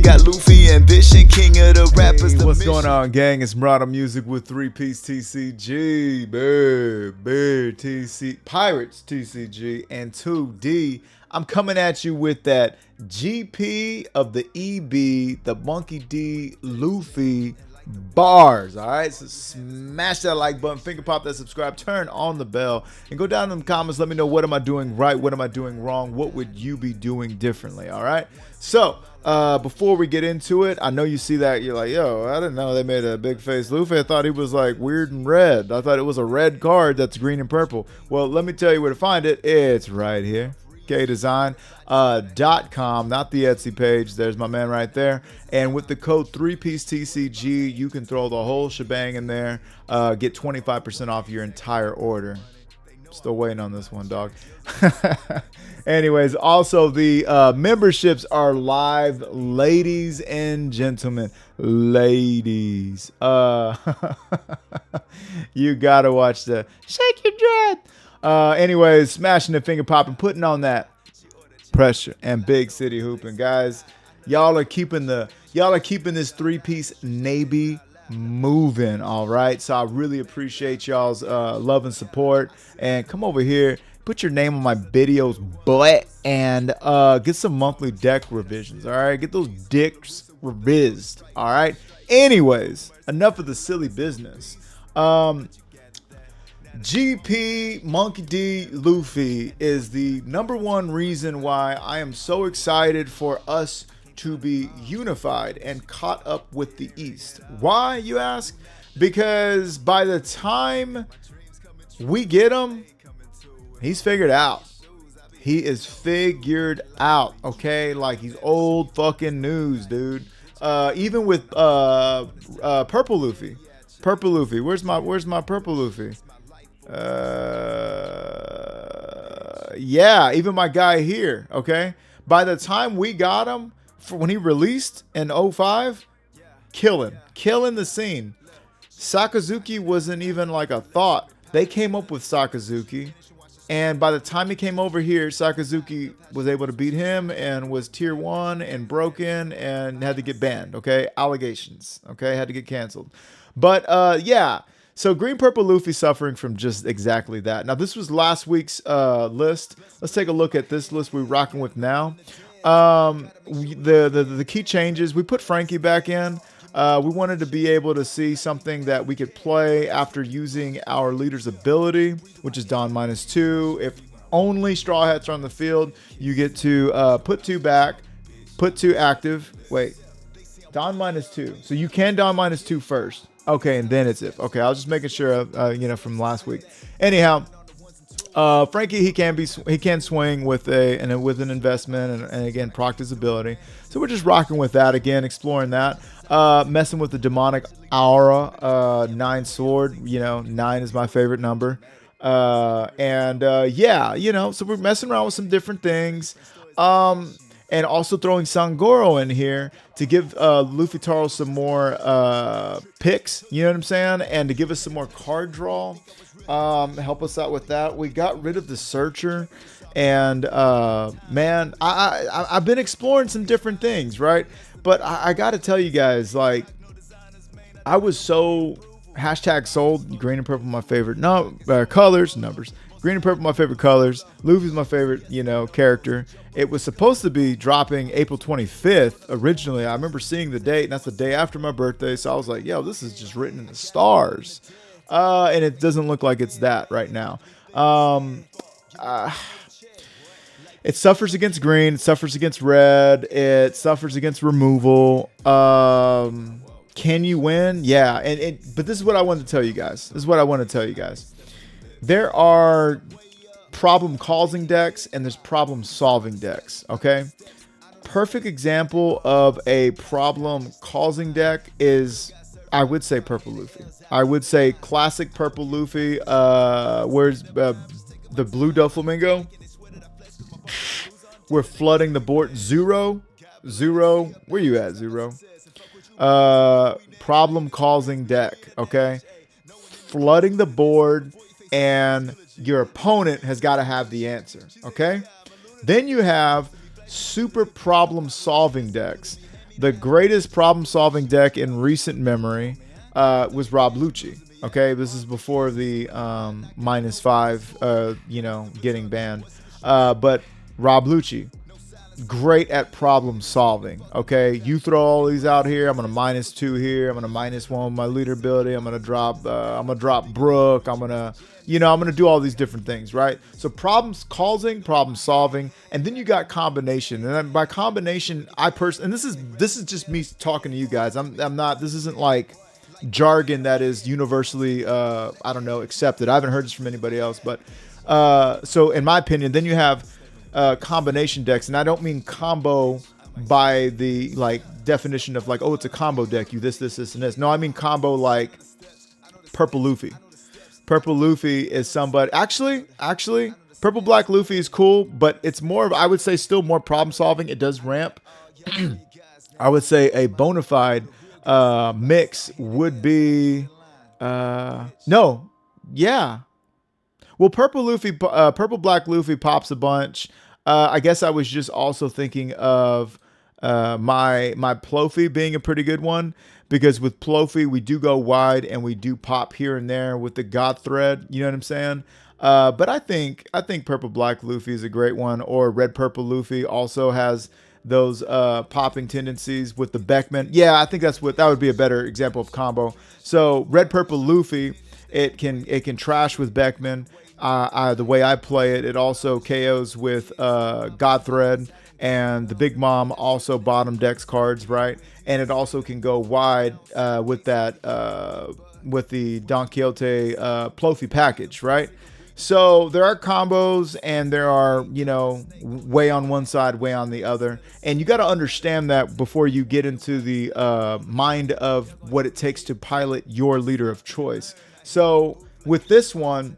got Luffy ambition, king of the rappers. Hey, what's going on, gang? It's Murata Music with 3-Piece TCG, Bear TC, Pirates TCG, and 2D. I'm coming at you with that GP of the EB, the Monkey D Luffy bars. All right, so smash that like button, finger pop that subscribe, turn on the bell, and go down in the comments. Let me know, what am I doing right, what am I doing wrong, what would you be doing differently? All right, so before we get into it, I know you see that you're like, yo, I didn't know they made a big face Luffy. I thought he was like weird and red. I thought it was a red card that's green and purple. Well, let me tell you where to find it. It's right here. KDesign.com, not the Etsy page. There's my man right there. And with the code 3-Piece TCG, you can throw the whole shebang in there. Get 25% off your entire order. Still waiting on this one, dog. Anyways, also the memberships are live, ladies and gentlemen. Ladies, you gotta watch the Shake Your Dread. Anyways, smashing the finger popping, putting on that pressure and big city hooping, guys. Y'all are keeping this 3-piece Navy moving. All right, so I really appreciate y'all's love and support, and come over here, put your name on my videos, boy, and get some monthly deck revisions. All right, get those dicks revised. All right, anyways, enough of the silly business. GP Monkey D Luffy is the #1 reason why I am so excited for us to be unified and caught up with the East. Why, you ask? Because by the time we get him, he's figured out. He is figured out, okay? Like, he's old fucking news, dude. Even with Purple Luffy. Purple Luffy. Where's my Purple Luffy? Yeah, even my guy here, okay? By the time we got him, when he released in 05, killing the scene. Sakazuki wasn't even like a thought. They came up with Sakazuki, and by the time he came over here, Sakazuki was able to beat him and was tier 1 and broken and had to get banned, okay? Allegations, okay? Had to get canceled. But yeah, so Green Purple Luffy suffering from just exactly that. Now, this was last week's list. Let's take a look at this list we're rocking with now. The key changes, we put Frankie back in. We wanted to be able to see something that we could play after using our leader's ability, which is Don -2. If only Straw Hats are on the field, you get to put 2 back, put 2 active. Wait, Don -2. So you can Don -2 first. Okay, and then it's if. Okay, I was just making sure, from last week. Anyhow, Frankie, he can swing with an investment and again proc his ability. So we're just rocking with that again, exploring that. Messing with the demonic aura, 9 sword. 9 is my favorite number. Yeah, so we're messing around with some different things. And also throwing Sangoro in here to give Luffy Taro some more picks, you know what I'm saying? And to give us some more card draw. Help us out with that. We got rid of the Searcher. And, man, I've been exploring some different things, right? But I got to tell you guys, like, I was so #sold. Green and purple, my favorite colors, numbers. Green and purple, my favorite colors. Luffy's my favorite, character. It was supposed to be dropping April 25th originally. I remember seeing the date, and that's the day after my birthday. So I was like, yo, this is just written in the stars. And it doesn't look like it's that right now. It suffers against green. It suffers against red. It suffers against removal. Can you win? Yeah. But this is what I wanted to tell you guys. There are problem-causing decks and there's problem-solving decks, okay? Perfect example of a problem-causing deck is, I would say, Purple Luffy. I would say classic Purple Luffy. Where's the blue Doflamingo? We're flooding the board. Zero, where you at, Zero? Problem-causing deck, okay? Flooding the board, and your opponent has got to have the answer, okay? Then you have super problem-solving decks. the greatest problem-solving deck in recent memory was Rob Lucci. Okay, this is before the -5, getting banned. But Rob Lucci, great at problem solving. Okay, you throw all these out here. I'm gonna -2 here. I'm gonna -1 my leader ability. I'm gonna drop. Brook. I'm gonna do all these different things, right? So problems causing, problem solving, and then you got combination. And then by combination, and this is just me talking to you guys. I'm not. This isn't like jargon that is universally accepted. I haven't heard this from anybody else, but so in my opinion, then you have combination decks, and I don't mean combo by the definition of it's a combo deck, you this and this. No, I mean combo like Purple Luffy. Purple Luffy is somebody actually Purple Black Luffy is cool, but it's more, I would say, still more problem solving. It does ramp. I would say a bona fide mix would be Well, Purple Black Luffy pops a bunch. I guess I was just also thinking of my Plofy being a pretty good one, because with Plofy we do go wide and we do pop here and there with the God Thread. You know what I'm saying? But I think Purple Black Luffy is a great one, or Red Purple Luffy also has those popping tendencies with the Beckman. Yeah, I think that would be a better example of combo. So Red Purple Luffy, it can trash with Beckman. The way I play it, it also KOs with God Thread, and the Big Mom also bottom decks cards, right? And it also can go wide with that with the Don Quixote Plofy package, right? So there are combos, and there are, way on one side, way on the other. And you got to understand that before you get into the mind of what it takes to pilot your leader of choice. So with this one,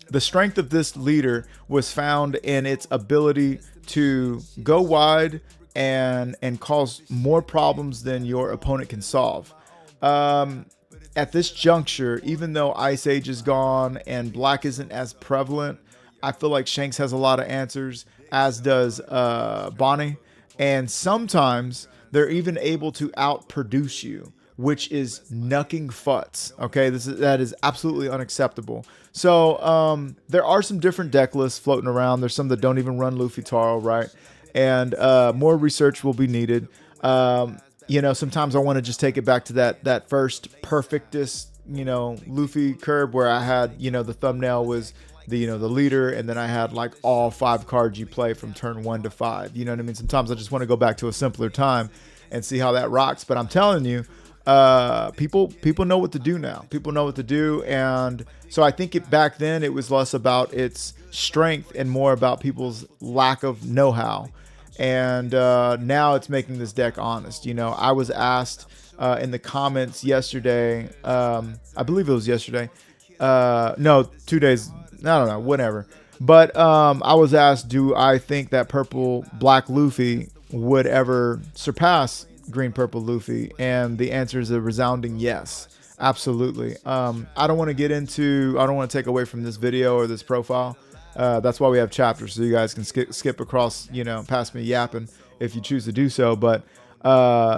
the strength of this leader was found in its ability to go wide and cause more problems than your opponent can solve. At this juncture, even though Ice Age is gone and Black isn't as prevalent, I feel like Shanks has a lot of answers, as does Bonney. And sometimes they're even able to outproduce you, which is knucking futs. Okay, that is absolutely unacceptable. So there are some different deck lists floating around. There's some that don't even run Luffy Taro, right? And more research will be needed. Sometimes I want to just take it back to that first perfectest, Luffy curve where I had, the thumbnail was the leader, and then I had like all 5 cards you play from turn 1 to 5. You know what I mean? Sometimes I just want to go back to a simpler time and see how that rocks. But I'm telling you, people know what to do now. People know what to do, and so I think back then it was less about its strength and more about people's lack of know-how. And now it's making this deck honest. I was asked in the comments yesterday, I believe it was yesterday, no, 2 days, I don't know, whatever. But I was asked, do I think that Purple Black Luffy would ever surpass Green Purple Luffy? And the answer is a resounding yes. Absolutely. I don't want to take away from this video or this profile. That's why we have chapters, so you guys can skip across, past me yapping if you choose to do so. But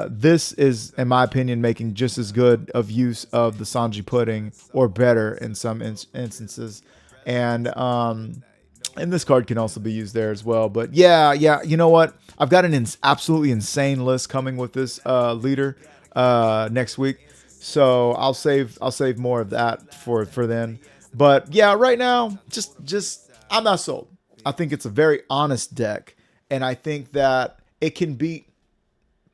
this is, in my opinion, making just as good of use of the Sanji pudding, or better in some instances. And this card can also be used there as well. But yeah, you know what? I've got an absolutely insane list coming with this leader next week, so I'll save more of that for then. But yeah, right now, just I'm not sold. I think it's a very honest deck, and I think that it can beat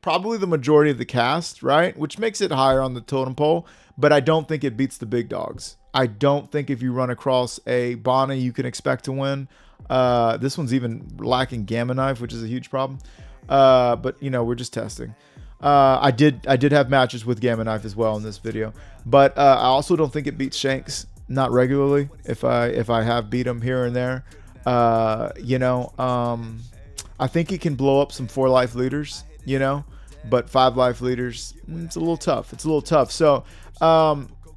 probably the majority of the cast, right? Which makes it higher on the totem pole, but I don't think it beats the big dogs. I don't think if you run across a Bonney, you can expect to win. This one's even lacking Gamma Knife, which is a huge problem. But we're just testing. I did have matches with Gamma Knife as well in this video, but I also don't think it beats Shanks. Not regularly. If I have beat him here and there, I think it can blow up some 4-life leaders, but 5-life leaders, it's a little tough. So,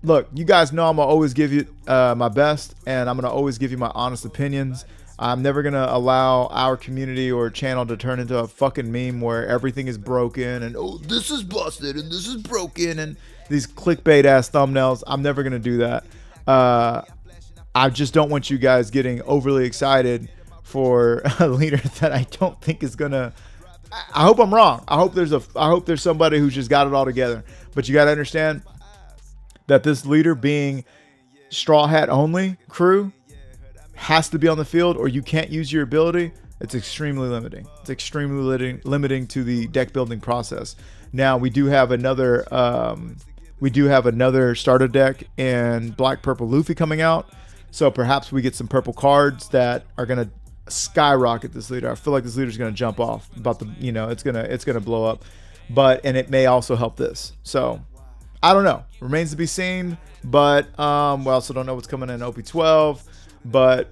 look, you guys know I'm gonna always give you my best, and I'm gonna always give you my honest opinions. I'm never going to allow our community or channel to turn into a fucking meme where everything is broken and, oh, this is busted and this is broken and these clickbait ass thumbnails. I'm never going to do that. I just don't want you guys getting overly excited for a leader that I don't think is going to. I hope I'm wrong. I hope there's somebody who's just got it all together. But you got to understand that this leader being straw hat only crew has to be on the field or you can't use your ability. It's extremely limiting. It's extremely limiting to the deck building process. Now we do have another starter deck in Black Purple Luffy coming out. So perhaps we get some purple cards that are going to skyrocket this leader. I feel like this leader's going to jump off about the, it's going to blow up, and it may also help this. So I don't know, remains to be seen, but we also don't know what's coming in OP12, but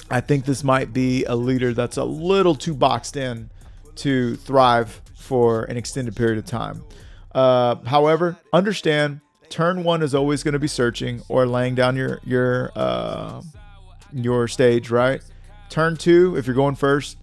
I think this might be a leader that's a little too boxed in to thrive for an extended period of time. However, understand turn 1 is always going to be searching or laying down your stage, right? Turn 2, if you're going first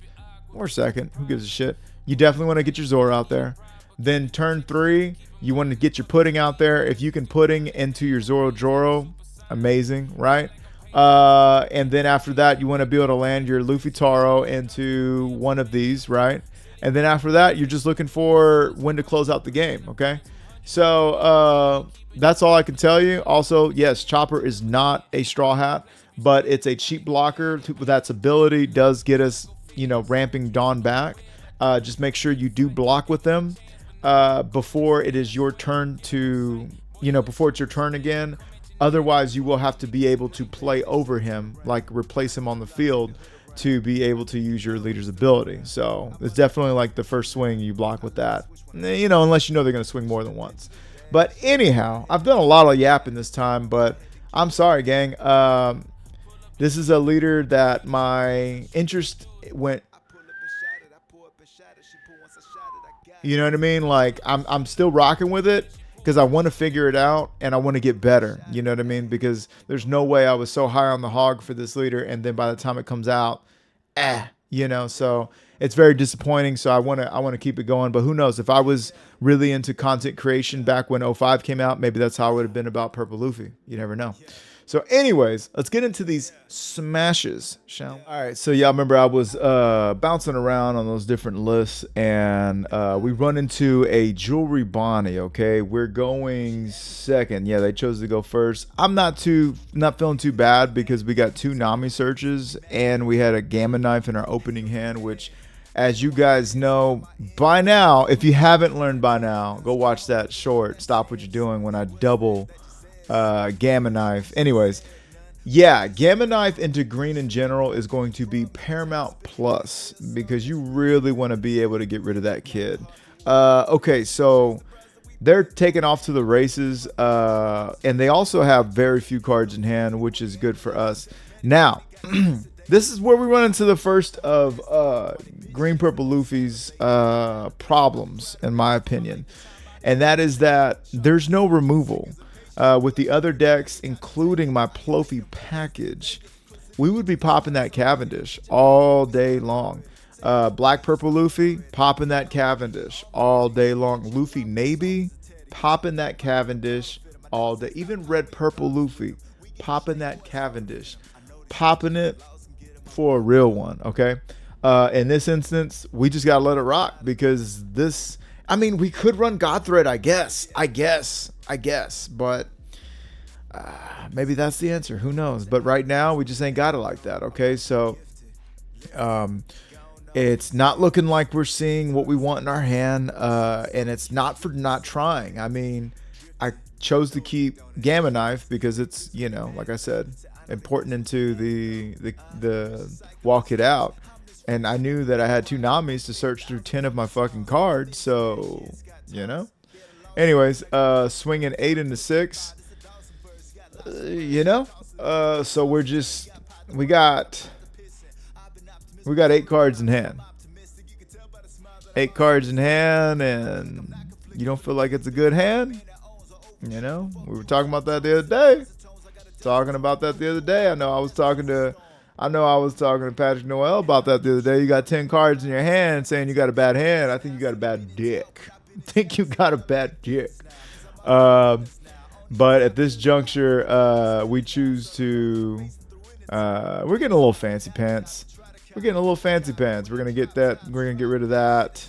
or second, who gives a shit? You definitely want to get your Zoro out there. Then turn 3, you want to get your pudding out there. If you can pudding into your Zoro Joro, amazing, right? And then after that, you want to be able to land your Luffy Taro into one of these, right? And then after that, you're just looking for when to close out the game, okay? So that's all I can tell you. Also, yes, Chopper is not a straw hat, but it's a cheap blocker. That's ability does get us, ramping Dawn back. Just make sure you do block with them before it is your turn to, before it's your turn again. Otherwise, you will have to be able to play over him, like replace him on the field to be able to use your leader's ability. So it's definitely like the first swing you block with that, unless they're going to swing more than once. But anyhow, I've done a lot of yapping this time, but I'm sorry, gang. This is a leader that my interest went. You know what I mean? Like I'm still rocking with it because I want to figure it out and I want to get better. You know what I mean? Because there's no way I was so high on the hog for this leader, and then by the time it comes out, so it's very disappointing. So I want to keep it going. But who knows? If I was really into content creation back when 05 came out, maybe that's how I would have been about Purple Luffy. You never know. So anyways, let's get into these smashes, shall we? All right, so y'all remember I was bouncing around on those different lists, and we run into a Jewelry Bonney, okay? We're going second. Yeah, they chose to go first. I'm not feeling too bad because we got 2 Nami searches, and we had a Gamma Knife in our opening hand, which, as you guys know by now, if you haven't learned by now, go watch that short, Stop What You're Doing, when I double Gamma Knife. Anyways, yeah, Gamma Knife into green in general is going to be paramount plus because you really want to be able to get rid of that kid. Okay, so they're taking off to the races, and they also have very few cards in hand, which is good for us. Now, this is where we run into the first of Green Purple Luffy's problems, in my opinion, and that is that there's no removal. With the other decks, including my Plofy package, we would be popping that Cavendish all day long. Black Purple Luffy, popping that Cavendish all day long. Luffy Navy, popping that Cavendish all day. Even Red Purple Luffy, popping that Cavendish. Popping it for a real one, okay? In this instance, we just gotta let it rock because this... I mean, we could run God Thread, I guess, but maybe that's the answer. Who knows? But right now, we just ain't got it like that, okay? So, it's not looking like we're seeing what we want in our hand, and it's not for not trying. I mean, I chose to keep Gamma Knife because it's, like I said, important into the walk it out. And I knew that I had 2 Namis to search through 10 of my fucking cards. So, Anyways, swinging 8 into 6. So we got 8 cards in hand. 8 cards in hand, and you don't feel like it's a good hand? We were talking about that the other day. I know I was talking to I know I was talking to Patrick Noel about that the other day. You got 10 cards in your hand saying you got a bad hand. I think you got a bad dick. I think you got a bad dick. But at this juncture, we choose to. We're getting a little fancy pants. We're getting a little fancy pants. We're gonna get that. We're gonna get rid of that.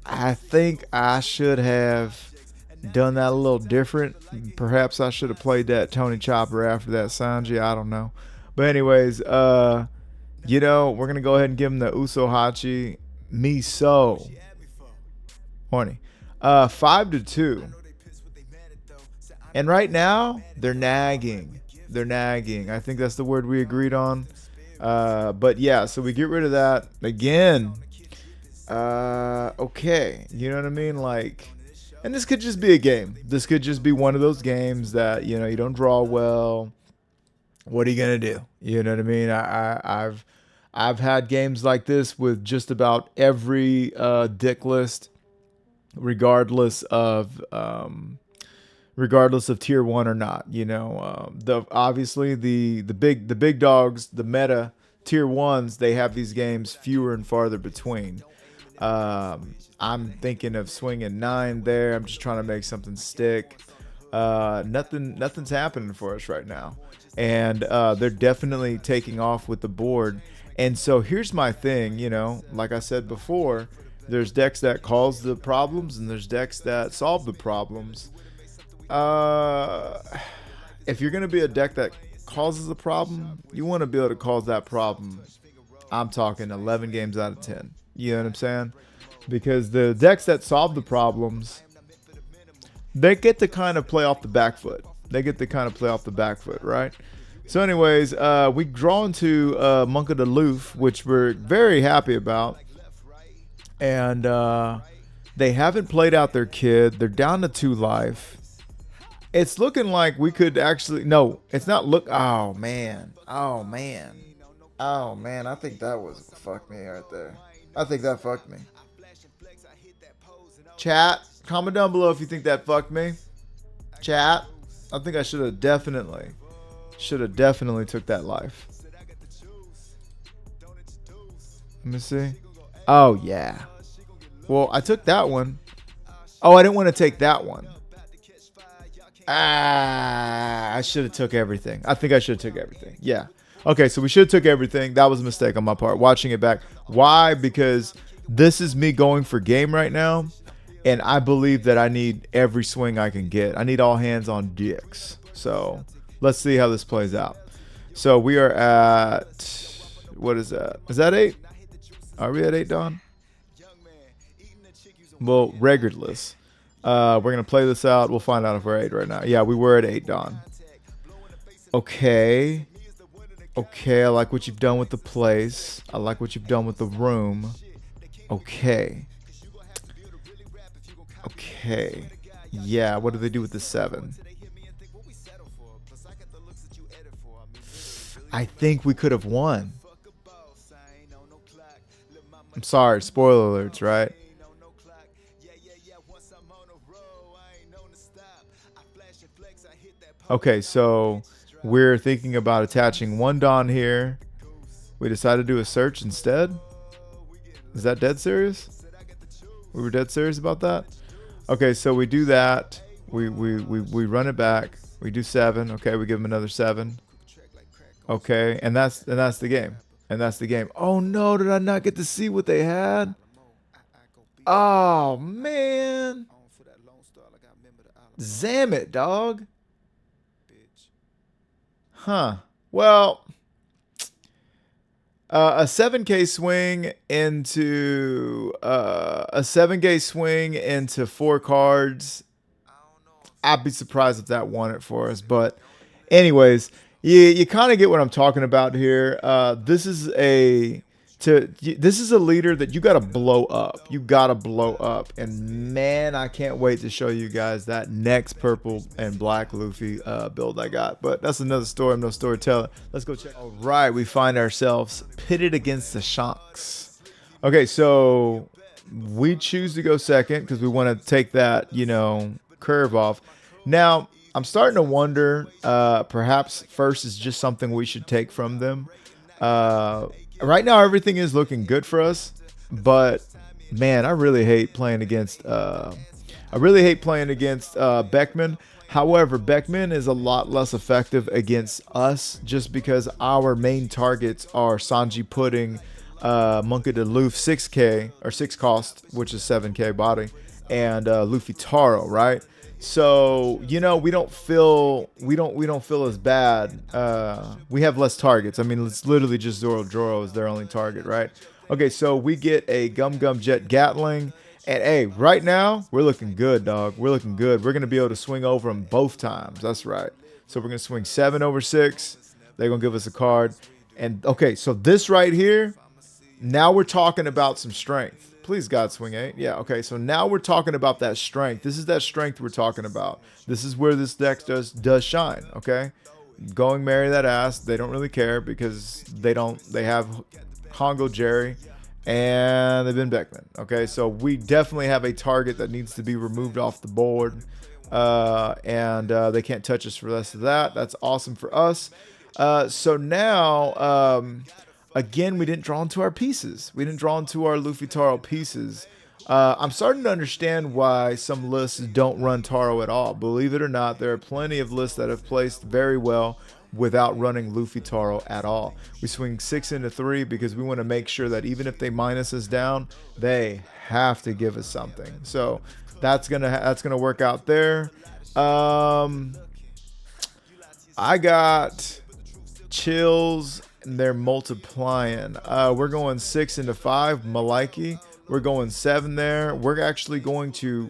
I think I should have done that a little different. Perhaps I should have played that Tony Chopper after that Sanji. I don't know. But anyways, we're gonna go ahead and give him the Uso Hachi Miso. Horny. 5-2. And right now, they're nagging. They're nagging. I think that's the word we agreed on. But yeah, so we get rid of that. Again, okay. You know what I mean? Like, and this could just be a game. This could just be one of those games that, you don't draw well. What are you going to do? You know what I mean? I've had games like this with just about every Decklist, regardless of tier 1 or not. Obviously the big dogs, the meta tier 1s, they have these games fewer and farther between. I'm thinking of swinging 9 there. I'm just trying to make something stick. Nothing's happening for us right now, and they're definitely taking off with the board. And so here's my thing, like I said before, there's decks that cause the problems and there's decks that solve the problems. If you're going to be a deck that causes a problem, you want to be able to cause that problem. I'm talking 11 games out of 10. You know what I'm saying? Because the decks that solve the problems, they get to kind of play off the back foot. Right? So anyways, we draw into Monk of the Loof, which we're very happy about. And they haven't played out their kid. They're down to 2 life. It's looking like we could actually... No, it's not look... Oh, man. I think that was... Fuck me right there. I think that fucked me. Chat, comment down below if you think that fucked me. Chat, I think I should have definitely took that life. Let me see. Oh, yeah. Well, I took that one. Oh, I didn't want to take that one. I should have took everything. I think I should have took everything. Yeah. Okay, so we should have took everything. That was a mistake on my part. Watching it back. Why? Because this is me going for game right now, and I believe that I need every swing I can get. I need all hands on dicks. So let's see how this plays out. So we are at... What is that? Is that 8? Are we at 8, Don? Well, regardless. We're going to play this out. We'll find out if we're 8 right now. Yeah, we were at 8, Don. Okay. Okay, I like what you've done with the place. I like what you've done with the room. Okay. Okay. Yeah, what do they do with the 7? I think we could have won. I'm sorry, spoiler alerts, right? Okay, so we're thinking about attaching 1 Dawn here. We decided to do a search instead. Is that dead serious? We were dead serious about that? Okay, so we do that. We run it back. We do 7. Okay, we give him another 7. Okay, and that's the game. And that's the game. Oh no, did I not get to see what they had? Oh man. Zam it, dog. Huh. Well, a 7K swing into 4 cards. I'd be surprised if that won it for us. But anyways, you kind of get what I'm talking about here. This is a leader that you got to blow up. You got to blow up. And man, I can't wait to show you guys that next purple and black Luffy build I got. But that's another story. I'm no storyteller. Let's go check. All right, we find ourselves pitted against the Shanks. Okay, so we choose to go second because we want to take that, curve off. Now, I'm starting to wonder, perhaps first is just something we should take from them. Right now, everything is looking good for us, but man, I really hate playing against. Beckman. However, Beckman is a lot less effective against us just because our main targets are Sanji Pudding, Monka de Luffy 6K or 6 cost, which is 7K body, and Luffy Taro, right? So we don't feel as bad. We have less targets. I mean, it's literally just Zoro is their only target, right? Okay, so we get a Gum Gum Jet Gatling. And hey, right now, we're looking good, dog. We're looking good. We're going to be able to swing over them both times. That's right. So we're going to swing 7 over 6. They're going to give us a card. And okay, so this right here, now we're talking about some strength. Please, God, swing 8. Yeah, okay. So now we're talking about that strength. This is that strength we're talking about. This is where this deck does shine, okay? Going marry that ass. They don't really care because they have Hongo Jerry. And they've been Beckman. Okay, so we definitely have a target that needs to be removed off the board. And they can't touch us for the rest of that. That's awesome for us. So now, again, we didn't draw into our pieces. We didn't draw into our Luffy Taro pieces. I'm starting to understand why some lists don't run Taro at all. Believe it or not, there are plenty of lists that have placed very well without running Luffy Taro at all. We swing 6 into 3 because we want to make sure that even if they minus us down, they have to give us something. So that's gonna work out there. I got chills and they're multiplying. We're going 6 into 5, Maliki. We're going 7 there. We're actually going to,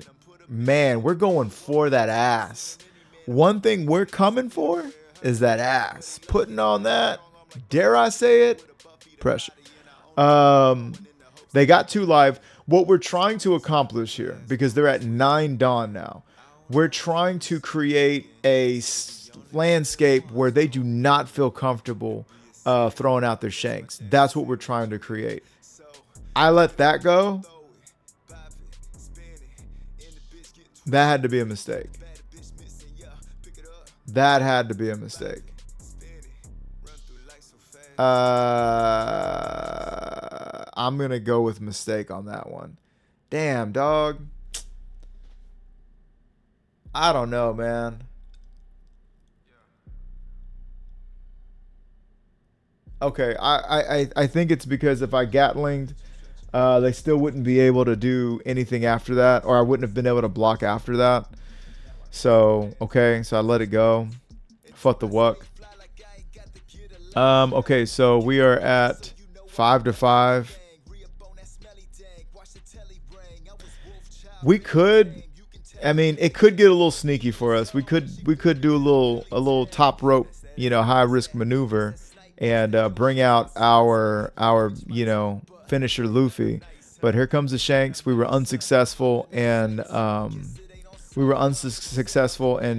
man, we're going for that ass. One thing we're coming for is that ass. Putting on that, dare I say it, pressure. They got 2 live. What we're trying to accomplish here, because they're at 9 Dawn now, we're trying to create a landscape where they do not feel comfortable throwing out their Shanks. That's what we're trying to create. I let that go. That had to be a mistake. That had to be a mistake. I'm going to go with mistake on that one. Damn, dog. I don't know, man. Okay, I think it's because if I Gatlinged, they still wouldn't be able to do anything after that, or I wouldn't have been able to block after that. So, okay, so I let it go. Fuck the wuck. Okay, so we are at 5 to 5. We could, I mean, it could get a little sneaky for us. We could do a little top rope, high risk maneuver and bring out our finisher Luffy. But here comes the Shanks. We were unsuccessful and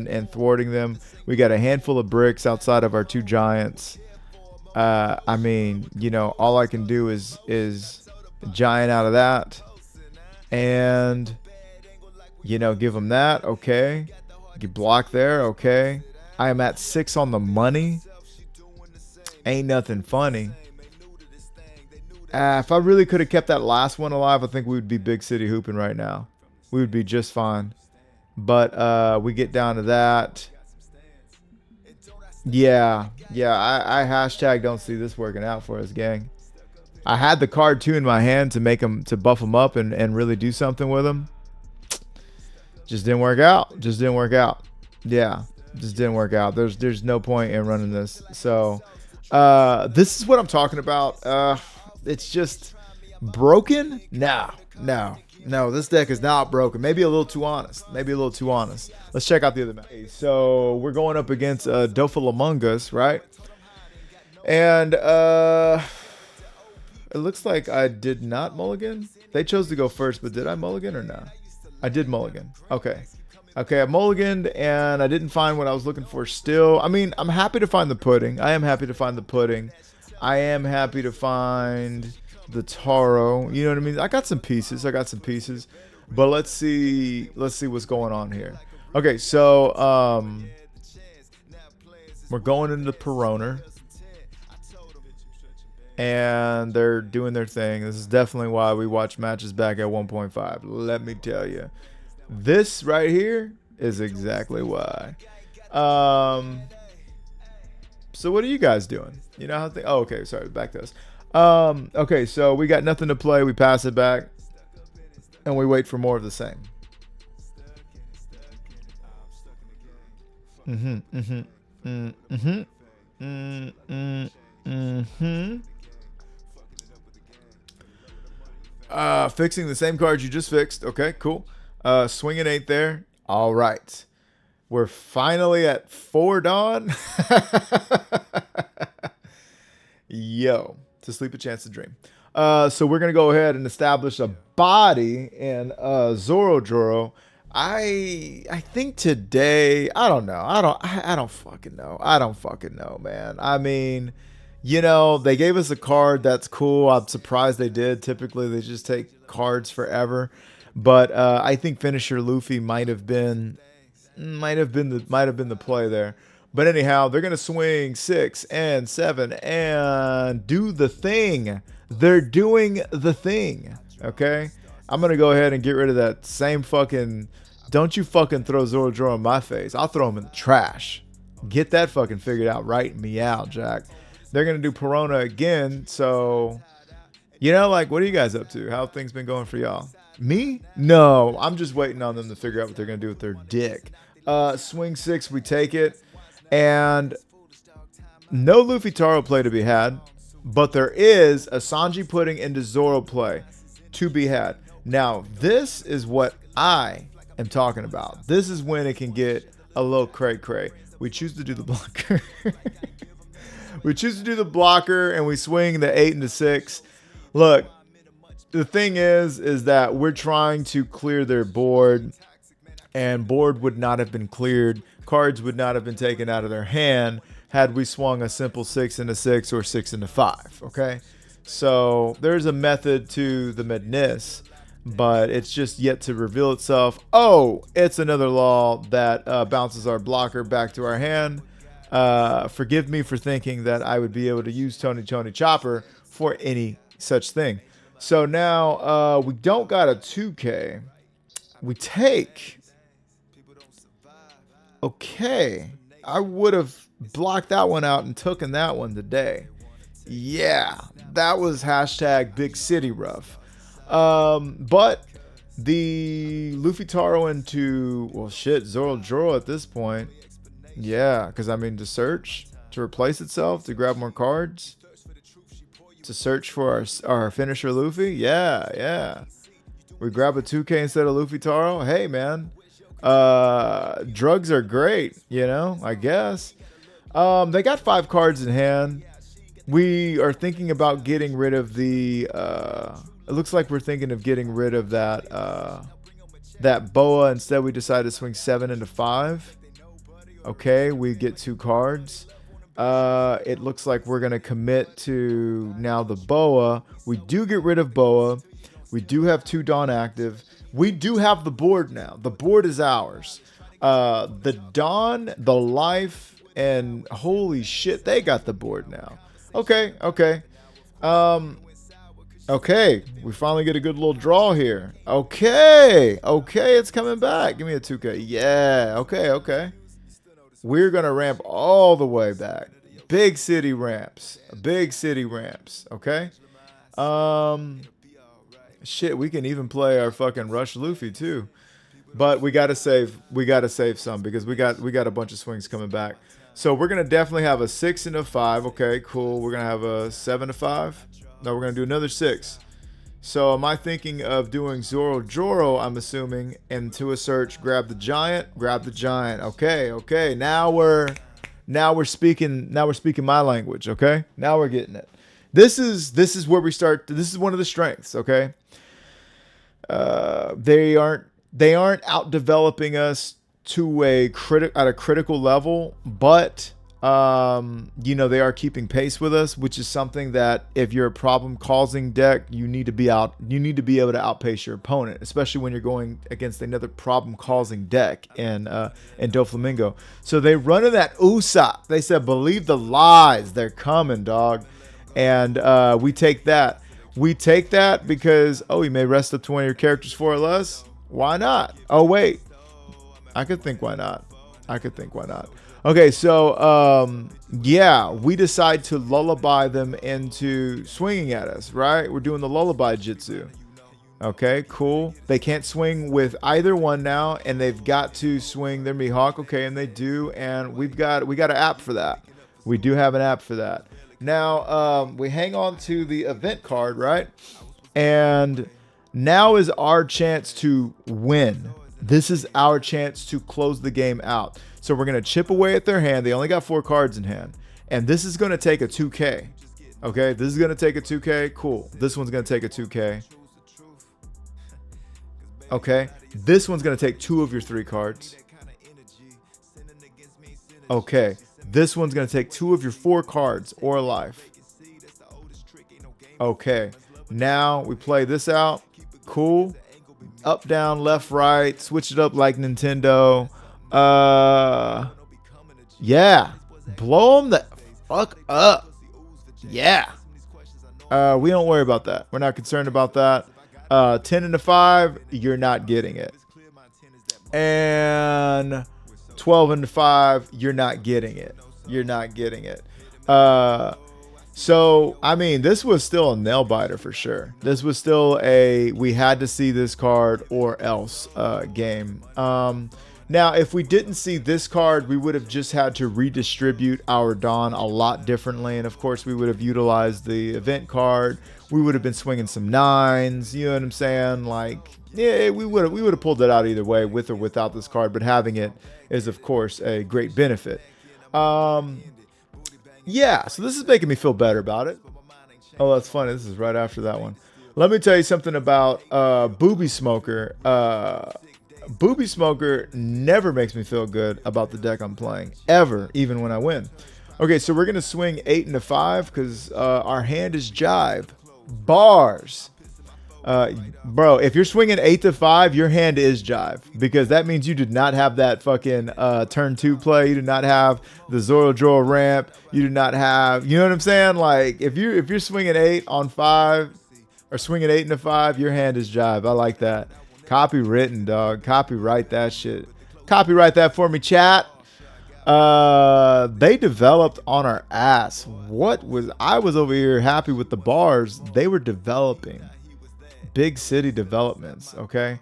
in thwarting them. We got a handful of bricks outside of our 2 giants. I mean, all I can do is giant out of that and give them that. Okay, you block there. Okay, I am at 6 on the money. Ain't nothing funny. If I really could have kept that last one alive, I think we would be big city hooping right now. We would be just fine. But we get down to that. Yeah, I hashtag don't see this working out for us, gang. I had the card 2 in my hand to buff them up and really do something with them. Just didn't work out. Yeah, just didn't work out. There's no point in running this. So this is what I'm talking about. It's just broken. No, this deck is not broken. Maybe a little too honest. Let's check out the other match. So we're going up against Doflamingo, right? And it looks like I did not mulligan. They chose to go first, but did I mulligan or not? I did mulligan. Okay, I mulliganed and I didn't find what I was looking for still. I mean, I'm happy to find the pudding. I am happy to find the pudding. I am happy to find the Taro. You know what I mean? I got some pieces. But let's see what's going on here. Okay, so we're going into Perona, and they're doing their thing. This is definitely why we watch matches back at 1.5. Let me tell you, this right here is exactly why. So what are you guys doing? You know how oh, okay, sorry, back to us. Okay, so we got nothing to play. We pass it back, and we wait for more of the same. Fixing the same cards you just fixed. Okay, cool. Swinging 8 there. All right. We're finally at 4 dawn. Yo, to sleep a chance to dream. So we're gonna go ahead and establish a body in Zoro. I think today, I don't know. I don't fucking know. I don't fucking know, man. I mean, you know, they gave us a card. That's cool. I'm surprised they did. Typically, they just take cards forever. But I think Finisher Luffy might have been the play there. But anyhow, they're gonna swing 6 and 7 and do the thing. They're doing the thing. Okay, I'm gonna go ahead and get rid of that same fucking. Don't you fucking throw Zoro in my face. I'll throw him in the trash. Get that fucking figured out right, meow, Jack. They're gonna do Perona again. So, you know, like, what are you guys up to? How have things been going for y'all? Me? No, I'm just waiting on them to figure out what they're gonna do with their dick. Swing 6, we take it. And no Luffy Taro play to be had, but there is a Sanji Pudding into Zoro play to be had. Now, this is what I am talking about. This is when it can get a little cray-cray. We choose to do the blocker. We choose to do the blocker, and we swing the 8 into 6. Look, the thing is that we're trying to clear their board, and board would not have been cleared. Cards would not have been taken out of their hand had we swung a simple 6 into 6 or 6 into 5. Okay, so there's a method to the madness, but it's just yet to reveal itself. Oh, it's another law that bounces our blocker back to our hand. Forgive me for thinking that I would be able to use Tony Chopper for any such thing. So now we don't got a 2K. We take. Okay, I would have blocked that one out and taken that one today. Yeah, that was hashtag Big City Rough. But the Luffy Taro into, well, shit, Zoro at this point. Yeah, because I mean, to search, to replace itself, to grab more cards, to search for our finisher Luffy. Yeah. We grab a 2K instead of Luffy Taro. Hey, man. Drugs are great, you know, I guess. They got 5 cards in hand. We are thinking about getting rid of the it looks like we're thinking of getting rid of that that boa. Instead, we decided to swing 7 into 5. Okay, we get 2 cards. It looks like we're gonna commit to now the boa. We do get rid of boa. We do have 2 Dawn active. We do have the board now. The board is ours. The Dawn, the Life, and holy shit, they got the board now. Okay. Okay, we finally get a good little draw here. Okay, it's coming back. Give me a 2K. Yeah, okay. We're going to ramp all the way back. Big city ramps. Okay? Shit, we can even play our fucking Rush Luffy too. But we gotta save some because we got a bunch of swings coming back. So we're gonna definitely have a 6 and a 5. Okay, cool. We're gonna have a 7 to 5. No, we're gonna do another 6. So am I thinking of doing Joro, I'm assuming, into a search, grab the giant. Okay. Now we're speaking my language, okay? Now we're getting it. This is where we start. This is one of the strengths, okay? They aren't out developing us to at a critical level, but You know, they are keeping pace with us, which is something that if you're a problem causing deck, you need to be able to outpace your opponent, especially when you're going against another problem causing deck in Doflamingo. So they run in that Usopp. They said, believe the lies, they're coming, dog. And we take that. We take that because, oh, you may rest up to one of your characters 4 or less. Why not? Oh, wait. I could think why not. Okay, so yeah, we decide to lullaby them into swinging at us, right? We're doing the lullaby jitsu. Okay, cool. They can't swing with either one now, and they've got to swing their Mihawk. Okay, and they do, and we got an app for that. We do have an app for that. Now we hang on to the event card, right? And now is our chance to win. This is our chance to close the game out. So we're going to chip away at their hand. They only got 4 cards in hand. And this is going to take a 2K. Okay, this is going to take a 2K. Cool. This one's going to take a 2K. Okay, this one's going to take 2 of your 3 cards. Okay, this one's going to take 2 of your 4 cards or a life. Okay, now we play this out. Cool. Up, down, left, right. Switch it up like Nintendo. Yeah. Blow them the fuck up. Yeah. We don't worry about that. We're not concerned about that. 10 and a 5, you're not getting it. And 12 and a 5, you're not getting it. You're not getting it. So, I mean, this was still a nail biter for sure. This was still a we had to see this card or else game. Now, if we didn't see this card, we would have just had to redistribute our Dawn a lot differently. And of course, we would have utilized the event card. We would have been swinging some 9s. You know what I'm saying? Like, yeah, we would have pulled it out either way, with or without this card. But having it is, of course, a great benefit. Yeah, so this is making me feel better about it. Oh, that's funny. This is right after that one. Let me tell you something about Booby Smoker. Booby Smoker never makes me feel good about the deck I'm playing, ever, even when I win. Okay, so we're going to swing 8 and a 5 because our hand is jive. Bars. Bro, if you're swinging 8 to 5, your hand is jive, because that means you did not have that fucking turn 2 play. You did not have the Zoro draw ramp. You did not have, you know what I'm saying? Like, if you're swinging 8 on 5 or swinging 8 into 5, your hand is jive. I like that. Copywritten, dog. Copyright that shit. Copyright that for me, chat. They developed on our ass. I was over here happy with the bars. They were developing. Big city developments, okay?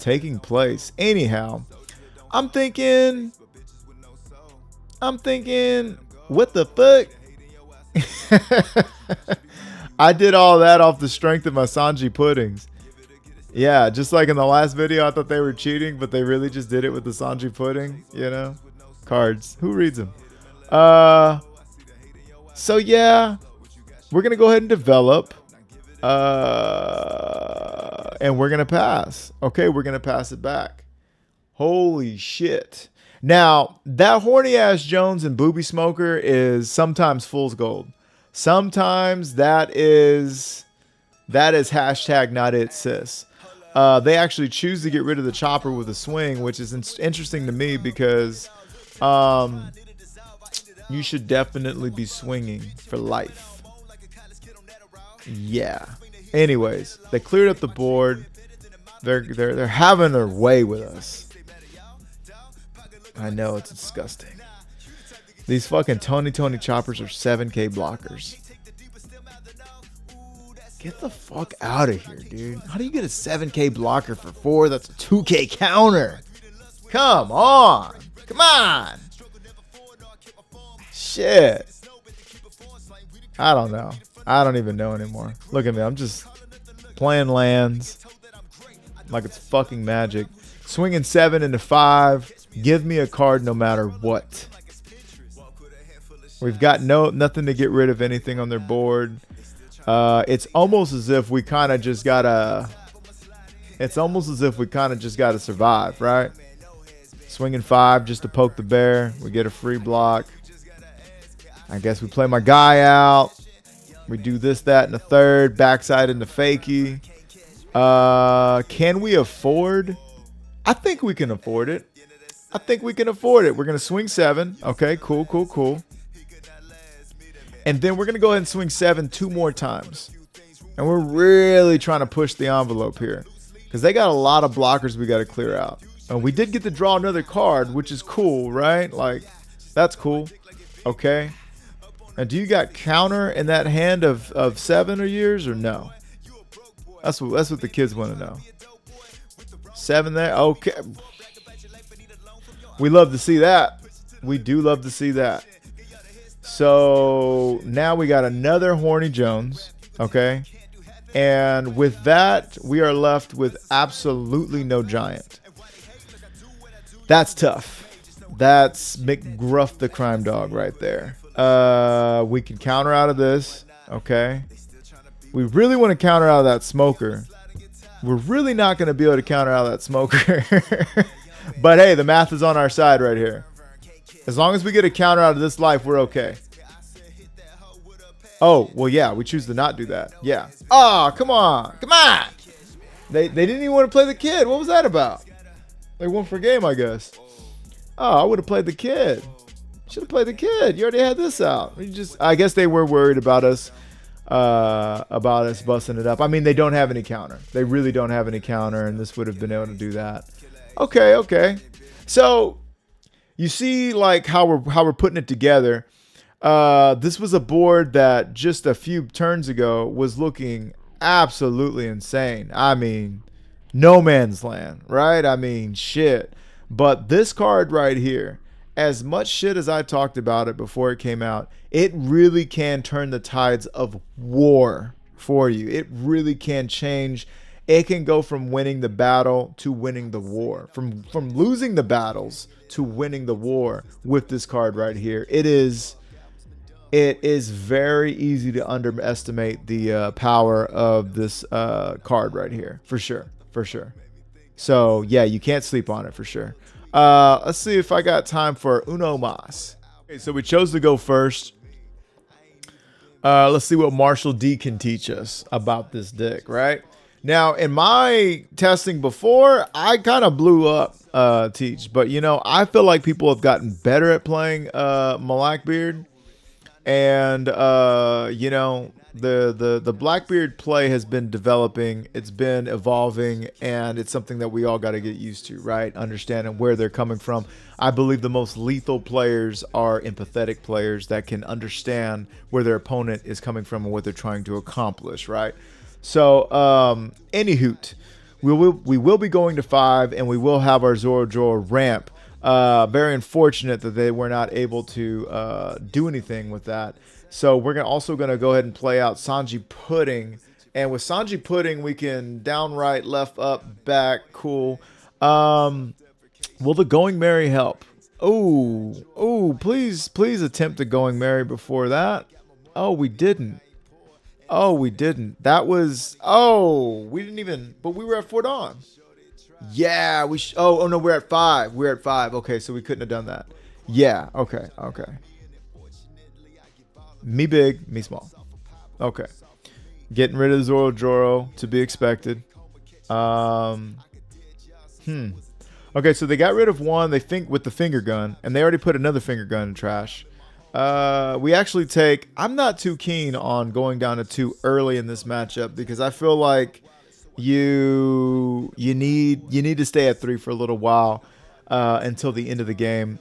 Taking place. Anyhow, I'm thinking, what the fuck? I did all that off the strength of my Sanji puddings. Yeah, just like in the last video, I thought they were cheating, but they really just did it with the Sanji pudding, you know? Cards. Who reads them? So yeah, we're going to go ahead and develop. And we're going to pass. Okay, we're going to pass it back. Holy shit. Now, that horny ass Jones and Booby Smoker is sometimes fool's gold. Sometimes that is hashtag not it, sis. They actually choose to get rid of the chopper with a swing, which is interesting to me because you should definitely be swinging for life. Yeah. Anyways, they cleared up the board. They're having their way with us. I know, it's disgusting. These fucking Tony choppers are 7K blockers. Get the fuck out of here, dude. How do you get a 7K blocker for 4? That's a 2K counter. Come on. Come on. Shit. I don't know. I don't even know anymore. Look at me. I'm just playing lands like it's fucking magic. Swinging 7 into 5. Give me a card no matter what. We've got nothing to get rid of anything on their board. It's almost as if we kind of just gotta. It's almost as if we kind of just gotta survive, right? Swinging 5 just to poke the bear. We get a free block. I guess we play my guy out. We do this, that, and the third. Backside into fakie. Can we afford? I think we can afford it. I think we can afford it. We're going to swing 7. Okay, cool, cool, cool. And then we're going to go ahead and swing 7 2 more times. And we're really trying to push the envelope here, because they got a lot of blockers we got to clear out. And we did get to draw another card, which is cool, right? Like, that's cool. Okay. And do you got counter in that hand of 7 or years or no? That's what the kids want to know. 7 there. Okay. We love to see that. We do love to see that. So now we got another Horny Jones. Okay. And with that, we are left with absolutely no giant. That's tough. That's McGruff the crime dog right there. We can counter out of this. Okay. We really want to counter out of that smoker. We're really not going to be able to counter out of that smoker. But hey, the math is on our side right here. As long as we get a counter out of this life, we're okay. Oh, well, yeah, we choose to not do that. Yeah. Oh, come on. Come on. They didn't even want to play the kid. What was that about? They won for game, I guess. Oh, I would have played the kid. Should have played the kid. You already had this out. I guess they were worried about us busting it up. I mean, they don't have any counter. They really don't have any counter, and this would have been able to do that. Okay, okay. So you see, like how we're putting it together. This was a board that just a few turns ago was looking absolutely insane. I mean, no man's land, right? I mean, shit. But this card right here, as much shit as I talked about it before it came out, it really can turn the tides of war for you. It really can change. It can go from winning the battle to winning the war. From losing the battles to winning the war with this card right here. It is very easy to underestimate the power of this card right here. For sure. For sure. So, yeah, you can't sleep on it for sure. Let's see if I got time for Uno Mas. Okay, so we chose to go first. Let's see what Marshall D can teach us about this deck, right? Now, in my testing before, I kind of blew up Teach. But, you know, I feel like people have gotten better at playing Blackbeard. And, you know, the Blackbeard play has been developing. It's been evolving. And it's something that we all got to get used to, right? Understanding where they're coming from. I believe the most lethal players are empathetic players that can understand where their opponent is coming from and what they're trying to accomplish, right? So, anywho, we will be going to 5, and we will have our Zoro Drawer ramp. Very unfortunate that they were not able to do anything with that. So we're also going to go ahead and play out Sanji Pudding. And with Sanji Pudding, we can down, right, left, up, back. Cool. Will the Going Merry help? Oh, please attempt the Going Merry before that. Oh, we didn't. Oh, we didn't. That was... Oh, we didn't even... But we were at 4 Dawn. Yeah, we... Oh, no, we're at 5. We're at 5. Okay, so we couldn't have done that. Yeah, okay. Me big, me small. Okay. Getting rid of Zoro Joro, to be expected. Okay, so they got rid of 1, they think, with the finger gun. And they already put another finger gun in trash. We actually take... I'm not too keen on going down to 2 early in this matchup, because I feel like you need to stay at 3 for a little while until the end of the game.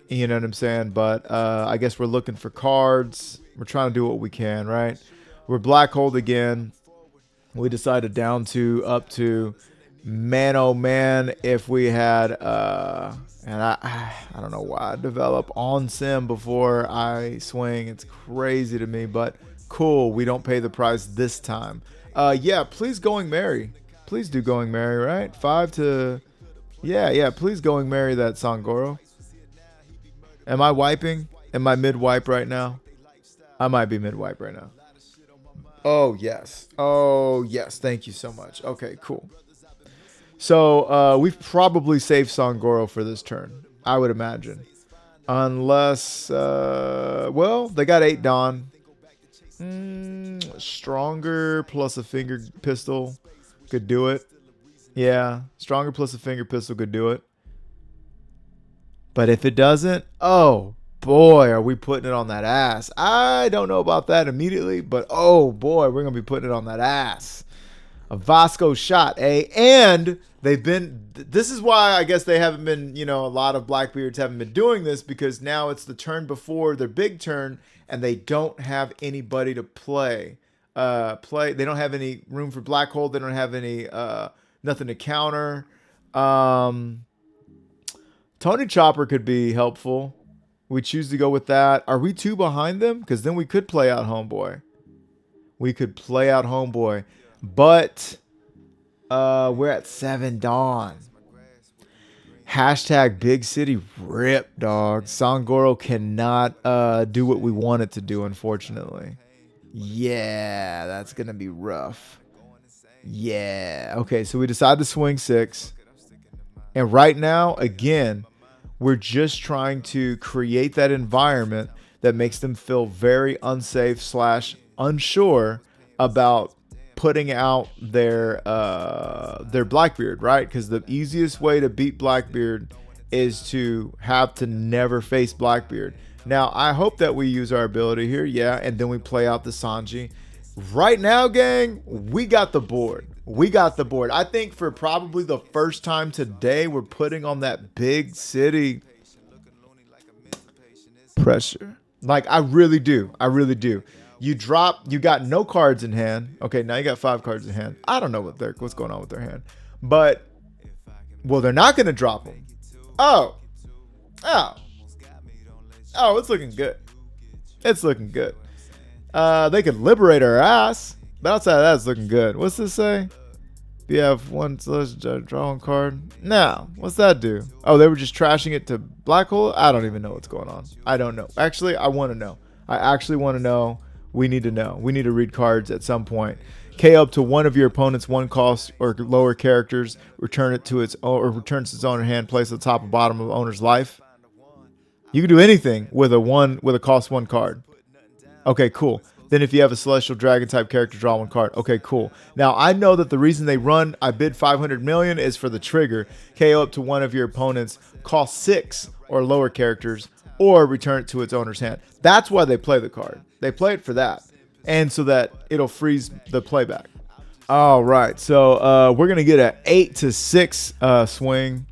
You know what I'm saying? But I guess we're looking for cards. We're trying to do what we can, right? We're black holed again. We decided down 2, up 2. Man, oh man, if we had... And I don't know why I develop on sim before I swing. It's crazy to me, but cool. We don't pay the price this time. Yeah, please Going Merry. Please do Going Merry, right? 5 to... Yeah, please Going Merry that Sangoro. Am I wiping? Am I mid-wipe right now? I might be mid-wipe right now. Oh, yes. Thank you so much. Okay, cool. So we've probably saved Sangoro for this turn, I would imagine. Unless, well, they got 8 Dawn. Stronger plus a finger pistol could do it. Yeah, stronger plus a finger pistol could do it. But if it doesn't, oh boy, are we putting it on that ass. I don't know about that immediately, but oh boy, we're going to be putting it on that ass. A Vasco shot, eh? And they've been, this is why I guess they haven't been, a lot of Blackbeards haven't been doing this, because now it's the turn before their big turn and they don't have anybody to play. They don't have any room for Black Hole. They don't have any, nothing to counter. Tony Chopper could be helpful. We choose to go with that. Are we 2 behind them? Because then we could play out Homeboy. But we're at 7 Dawn. Hashtag Big City Rip, dog. Sangoro cannot do what we want it to do, unfortunately. Yeah, that's going to be rough. Yeah. Okay, so we decide to swing 6. And right now, again, we're just trying to create that environment that makes them feel very unsafe / unsure about putting out their Blackbeard, right? Because the easiest way to beat Blackbeard is to have to never face Blackbeard. Now, I hope that we use our ability here, yeah, and then we play out the Sanji. Right now, gang, we got the board. I think for probably the first time today, we're putting on that big city pressure. Like, I really do. You got no cards in hand. Okay, now you got 5 cards in hand. I don't know what's going on with their hand. But, well, they're not going to drop them. Oh, it's looking good. They could liberate our ass. But outside of that, it's looking good. What's this say? You have 1 draw 1 card. No. What's that do? Oh, they were just trashing it to Black Hole? I don't even know what's going on. I don't know. Actually, I want to know. We need to know. We need to read cards at some point. KO up to one of your opponent's 1 cost or lower characters. Returns its owner hand. Place at the top or bottom of the owner's life. You can do anything with a cost 1 card. Okay, cool. Then if you have a Celestial Dragon type character, draw 1 card. Okay, cool. Now, I know that the reason they run I bid 500 million is for the trigger. KO up to one of your opponent's cost 6 or lower characters, or return it to its owner's hand. That's why they play the card. They play it for that. And so that it'll freeze the playback. All right, so we're going to get an 8-6 swing.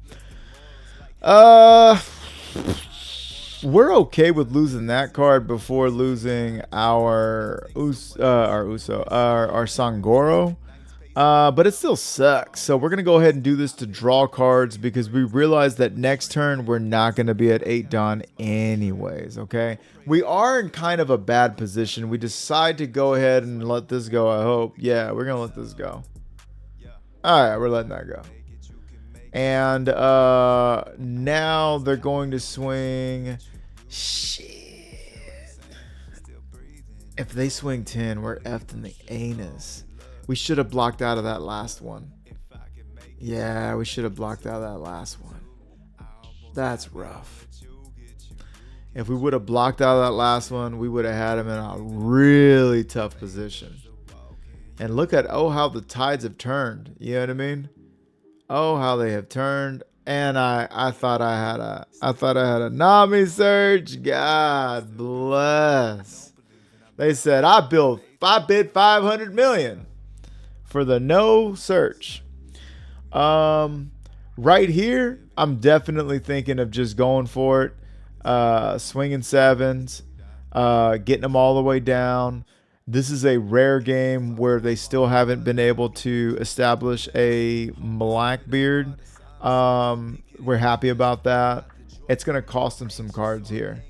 We're okay with losing that card before losing our Sangoro. But it still sucks. So we're going to go ahead and do this to draw cards because we realize that next turn we're not going to be at 8 Dawn anyways, okay? We are in kind of a bad position. We decide to go ahead and let this go, I hope. Yeah, we're going to let this go. All right, we're letting that go. And now they're going to swing... Shit. If they swing 10, we're effed in the anus. We should have blocked out of that last one. Yeah, we should have blocked out of that last one. That's rough. If we would have blocked out of that last one, we would have had him in a really tough position. And look at, how the tides have turned. You know what I mean? Oh, how they have turned. And I thought I had a Nami search. God bless. They said I bid 500 million for the no search. Right here, I'm definitely thinking of just going for it. Swinging 7s, getting them all the way down. This is a rare game where they still haven't been able to establish a Blackbeard. We're happy about that. It's gonna cost them some cards here.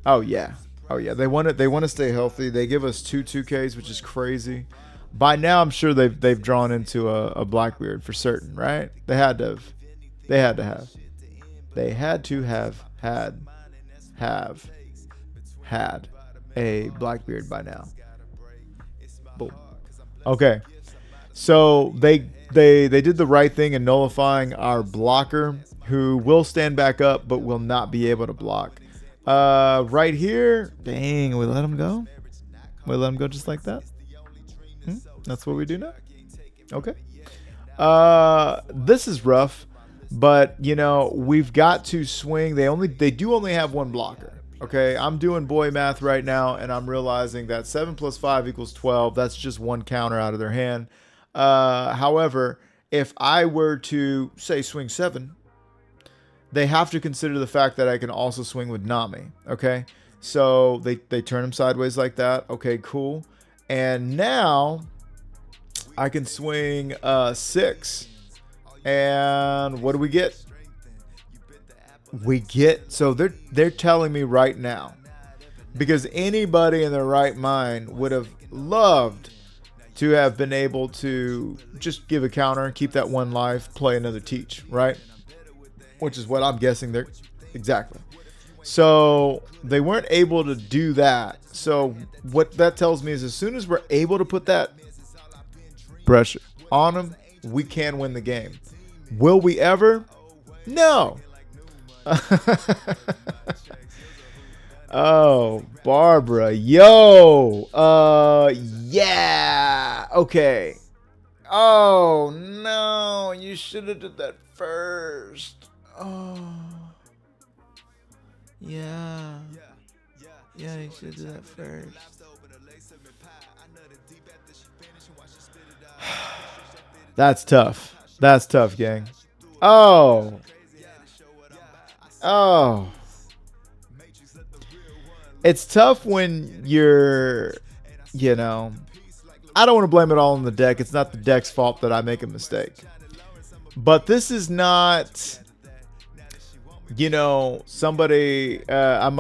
Oh yeah. They want to stay healthy. They give us 2 2Ks, which is crazy. By now, I'm sure they've drawn into a Blackbeard for certain, right? They had to have had a Blackbeard by now. Boom. Okay, so they did the right thing in nullifying our blocker, who will stand back up but will not be able to block. Right here. Dang, we let him go? We let him go just like that? That's what we do now? Okay. This is rough, but you know, we've got to swing. They do only have one blocker. Okay, I'm doing boy math right now, and I'm realizing that 7 plus 5 equals 12. That's just one counter out of their hand. However, if I were to say swing 7, they have to consider the fact that I can also swing with Nami. Okay, so they turn him sideways like that. Okay, cool. And now I can swing 6. And what do we get? So they're telling me right now, because anybody in their right mind would have loved to have been able to just give a counter, keep that one life, play another teach, right? Which is what I'm guessing they're exactly. So they weren't able to do that. So what that tells me is as soon as we're able to put that pressure on them, we can win the game. Will we ever? No. Oh, Barbara. Yo. Yeah. Okay. Oh, no. You should have did that first. Oh. Yeah. Yeah, you should do that first. That's tough. That's tough, gang. Oh. Oh. It's tough when you're, you know, I don't want to blame it all on the deck. It's not the deck's fault that I make a mistake. But this is not, you know, somebody, I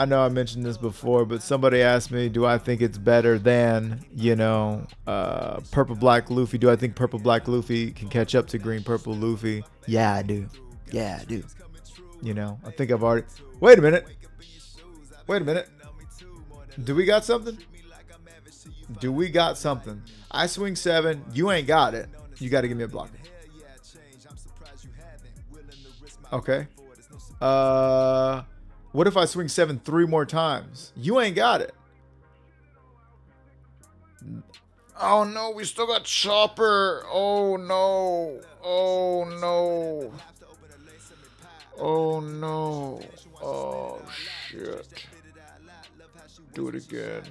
know I mentioned this before, but somebody asked me, do I think it's better than, you know, Purple Black Luffy? Do I think Purple Black Luffy can catch up to Green Purple Luffy? Yeah, I do. Yeah, I do. You know, I think I've already, wait a minute. Do we got something? I swing 7. You ain't got it. You got to give me a blocker. Okay. What if I swing 7 3 more times? You ain't got it. Oh no, we still got Chopper. Oh no. Oh no. Oh no. Oh shit. Do it again.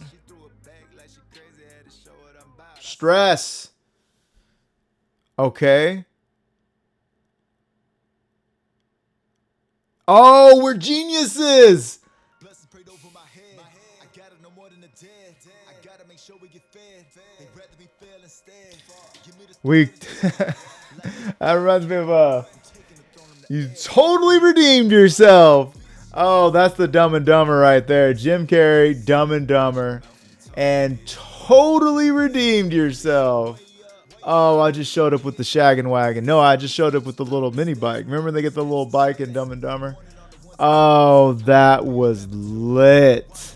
Stress. Okay. Oh, we're geniuses. We that reminds me of you totally redeemed yourself. Oh, that's the Dumb and Dumber right there. Jim Carrey, Dumb and Dumber, and totally redeemed yourself. Oh, I just showed up with the shaggin' wagon. No, I just showed up with the little mini bike. Remember they get the little bike in Dumb and Dumber? Oh, that was lit.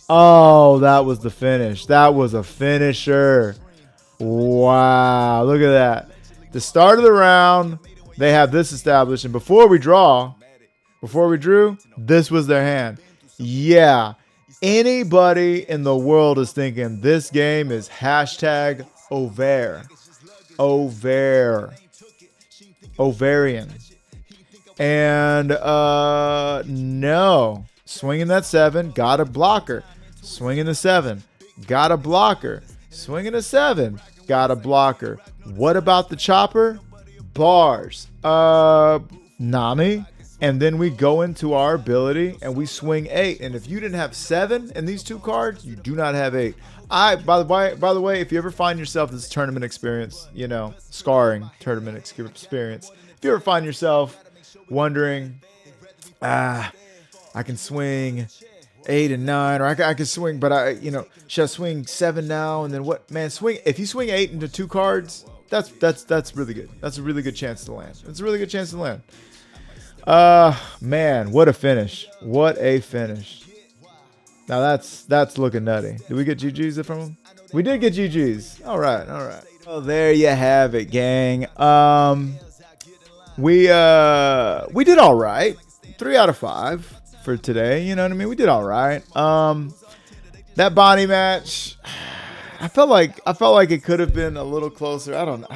Oh, that was the finish. That was a finisher. Wow, look at that. The start of the round, they have this established. And before we drew, this was their hand. Yeah, anybody in the world is thinking this game is hashtag ovarian. And no, swinging that 7, got a blocker. Swinging the 7, got a blocker. Swinging a 7, got a blocker. What about the chopper? Bars. Nami. And then we go into our ability and we swing 8. And if you didn't have 7 in these 2 cards, you do not have 8. By the way, if you ever find yourself this tournament experience, you know, scarring tournament experience, if you ever find yourself wondering, I can swing 8 and 9, or I can swing, but should I swing 7 now? And then what, man, if you swing 8 into 2 cards, that's really good. That's a really good chance to land. It's a really good chance to land. Man, what a finish. What a finish. Now that's looking nutty. Did we get GGs from him? We did get GGs. All right. Well, there you have it, gang. We did all right. 3 out of 5. for today. You know what I mean? We did all right. That Bonney match, I felt like it could have been a little closer. I don't know,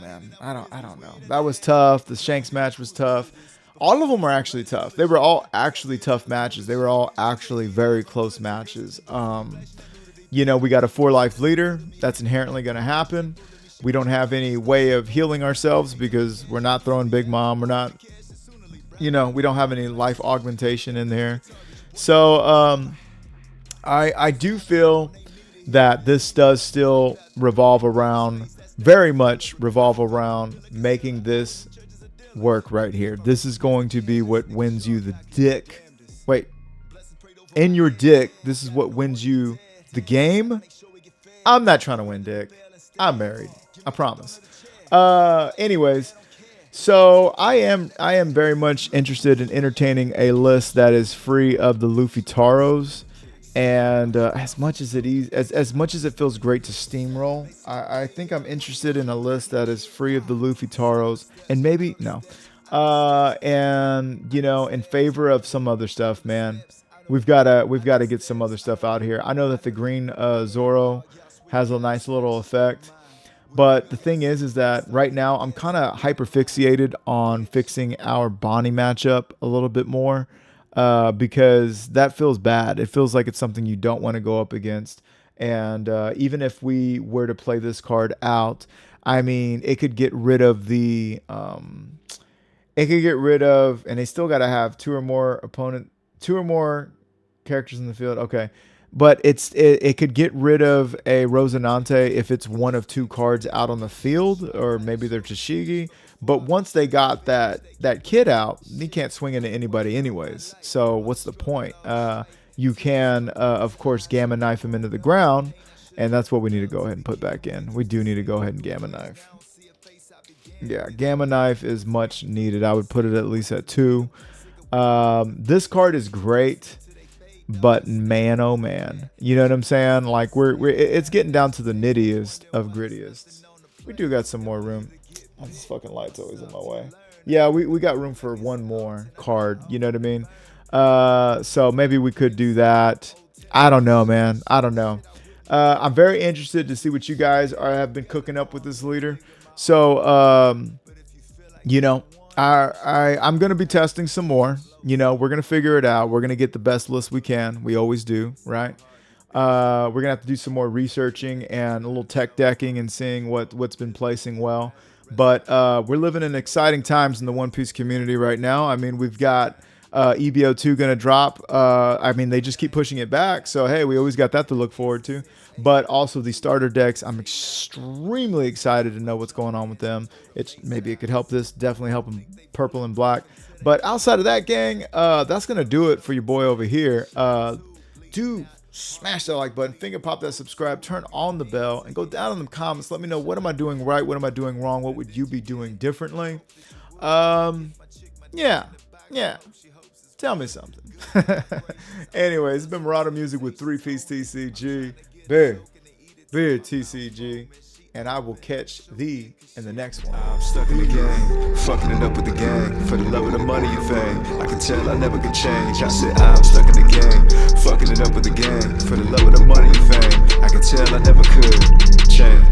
man. I don't know. That was tough. The Shanks match was tough. All of them were actually tough. They were all actually tough matches. They were all actually very close matches. You know, we got a 4-life leader. That's inherently going to happen. We don't have any way of healing ourselves because we're not throwing Big Mom. We're not, you know, we don't have any life augmentation in there. So I do feel that this does still very much revolve around making this work right here. This is going to be what wins you the dick. Wait, in your dick, this is what wins you the game. I'm not trying to win dick. I'm married. I promise. Anyways, so I am very much interested in entertaining a list that is free of the Luffy Taros. And as much as it feels great to steamroll, I think I'm interested in a list that is free of the Luffy Taros, and maybe no, and you know, in favor of some other stuff, man. We've got to get some other stuff out here. I know that the green Zoro has a nice little effect, but the thing is that right now I'm kind of hyper fixated on fixing our Bonney matchup a little bit more. Because that feels bad. It feels like it's something you don't want to go up against. And even if we were to play this card out, I mean, it could get rid of the, and they still got to have two or more characters in the field. Okay. But it could get rid of a Rosinante if it's one of two cards out on the field, or maybe they're Tashigi. But once they got that kid out, he can't swing into anybody anyways. So what's the point? You can, of course, Gamma Knife him into the ground, and that's what we need to go ahead and put back in. We do need to go ahead and Gamma Knife. Yeah, Gamma Knife is much needed. I would put it at least at 2. This card is great, but man, oh man. You know what I'm saying? Like, it's getting down to the nittiest of grittiest. We do got some more room. Oh, this fucking light's always in my way. Yeah, we got room for one more card. You know what I mean? So maybe we could do that. I don't know, man. I don't know. I'm very interested to see what you guys have been cooking up with this leader. So, you know, I'm going to be testing some more. You know, we're going to figure it out. We're going to get the best list we can. We always do, right? We're going to have to do some more researching and a little tech decking and seeing what's been placing well. But we're living in exciting times in the One Piece community right now. I mean, we've got EB02 going to drop. I mean, they just keep pushing it back. So, hey, we always got that to look forward to. But also the starter decks, I'm extremely excited to know what's going on with them. Maybe it could help this. Definitely help them purple and black. But outside of that, gang, that's going to do it for your boy over here. Do smash that like button, finger pop that subscribe, turn on the bell, and go down in the comments. Let me know, what am I doing right? What am I doing wrong? What would you be doing differently? Yeah. Tell me something. Anyways, it's been Marauder Music with 3-Piece TCG. Big TCG. And I will catch thee in the next one. I'm stuck in the game, fucking it up with the gang. For the love of the money and fame, I can tell I never could change. I said I'm stuck in the game, fucking it up with the gang. For the love of the money and fame, I can tell I never could change.